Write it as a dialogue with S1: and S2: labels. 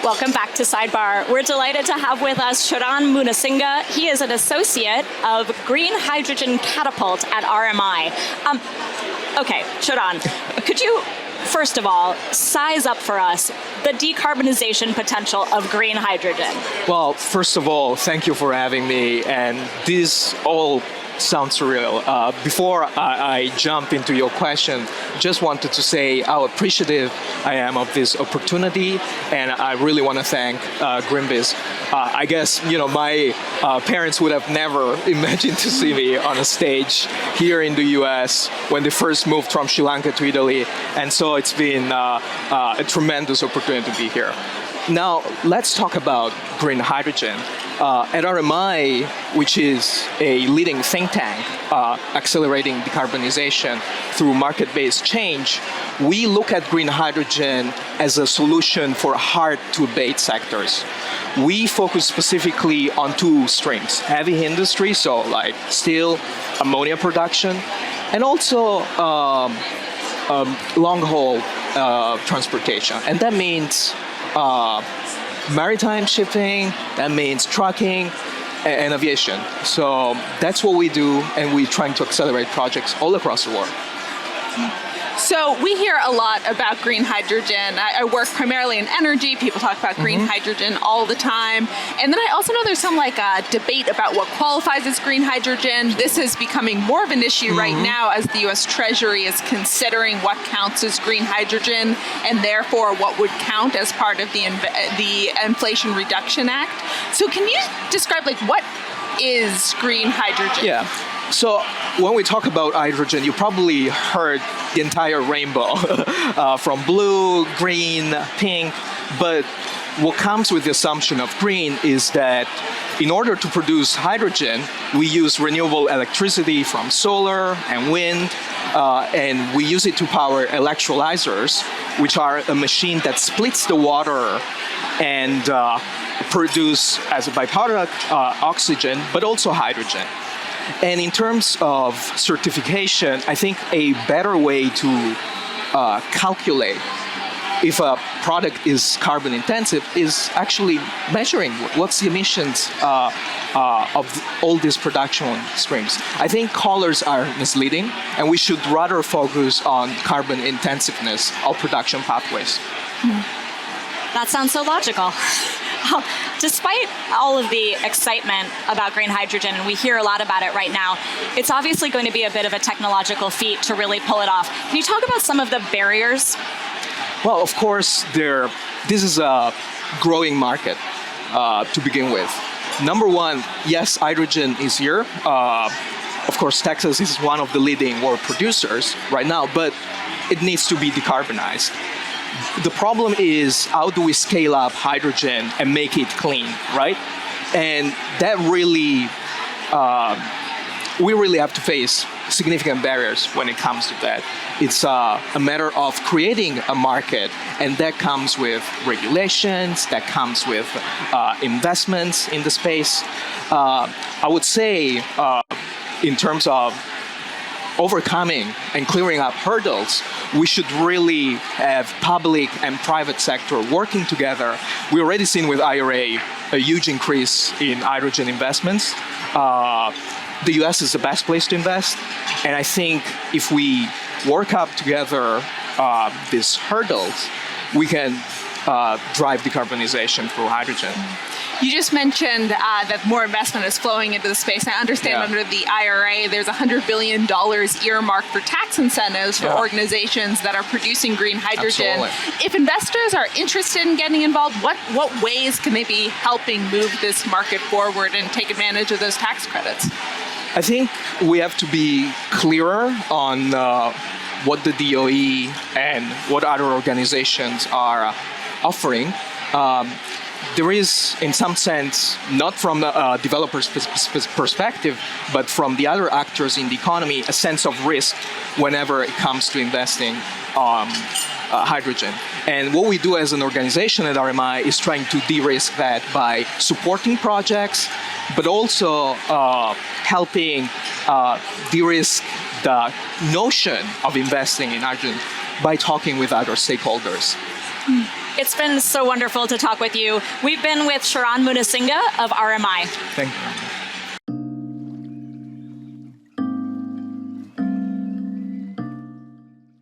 S1: Welcome back to Sidebar. We're delighted to have with us Sheran Munasinghe. He is an associate of Green Hydrogen Catapult at RMI. Okay, Sheran, could you, first of all, size up for us the decarbonization potential of green hydrogen?
S2: Well, first of all, thank you for having me. And this all sounds surreal. Before I jump into your question, just wanted to say how appreciative I am of this opportunity, and I really want to thank GreenBiz. I guess my parents would have never imagined to see me on a stage here in the US when they first moved from Sri Lanka to Italy, and so it's been a tremendous opportunity to be here. Now, let's talk about green hydrogen. At RMI, which is a leading think tank accelerating decarbonization through market-based change, we look at green hydrogen as a solution for hard-to-abate sectors. We focus specifically on two streams: heavy industry, so like steel, ammonia production, and also long-haul transportation. And that means maritime shipping, that means trucking and aviation. So that's what we do, and we're trying to accelerate projects all across the world.
S3: So we hear a lot about green hydrogen. I work primarily in energy. People talk about green hydrogen all the time. And then I also know there's some debate about what qualifies as green hydrogen. This is becoming more of an issue right now as the US Treasury is considering what counts as green hydrogen and therefore what would count as part of the Inflation Reduction Act. So can you describe what is green hydrogen?
S2: Yeah. So when we talk about hydrogen, you probably heard the entire rainbow from blue, green, pink. But what comes with the assumption of green is that in order to produce hydrogen, we use renewable electricity from solar and wind, and we use it to power electrolyzers, which are a machine that splits the water and produce as a byproduct oxygen, but also hydrogen. And in terms of certification, I think a better way to calculate if a product is carbon intensive is actually measuring what's the emissions of all these production streams. I think colors are misleading, and we should rather focus on carbon intensiveness of production pathways.
S1: That sounds so logical. Despite all of the excitement about green hydrogen, and we hear a lot about it right now, it's obviously going to be a bit of a technological feat to really pull it off. Can you talk about some of the barriers?
S2: Well, of course, this is a growing market to begin with. Number one, yes, hydrogen is here. Of course, Texas is one of the leading world producers right now, but it needs to be decarbonized. The problem is, how do we scale up hydrogen and make it clean, right? And that really, we really have to face significant barriers when it comes to that. It's a matter of creating a market, and that comes with regulations, that comes with investments in the space. I would say, in terms of overcoming and clearing up hurdles, we should really have public and private sector working together. We've already seen with IRA a huge increase in hydrogen investments. The US is the best place to invest, and I think if we work up together these hurdles, we can drive decarbonization through hydrogen.
S3: You just mentioned that more investment is flowing into the space. I understand under the IRA, there's $100 billion earmarked for tax incentives for organizations that are producing green hydrogen.
S2: Absolutely.
S3: If investors are interested in getting involved, what ways can they be helping move this market forward and take advantage of those tax credits?
S2: I think we have to be clearer on what the DOE and what other organizations are offering. There is, in some sense, not from the developer's perspective, but from the other actors in the economy, a sense of risk whenever it comes to investing hydrogen. And what we do as an organization at RMI is trying to de-risk that by supporting projects, but also helping de-risk the notion of investing in hydrogen by talking with other stakeholders.
S1: It's been so wonderful to talk with you. We've been with Sheran Munasinghe of RMI.
S2: Thank you.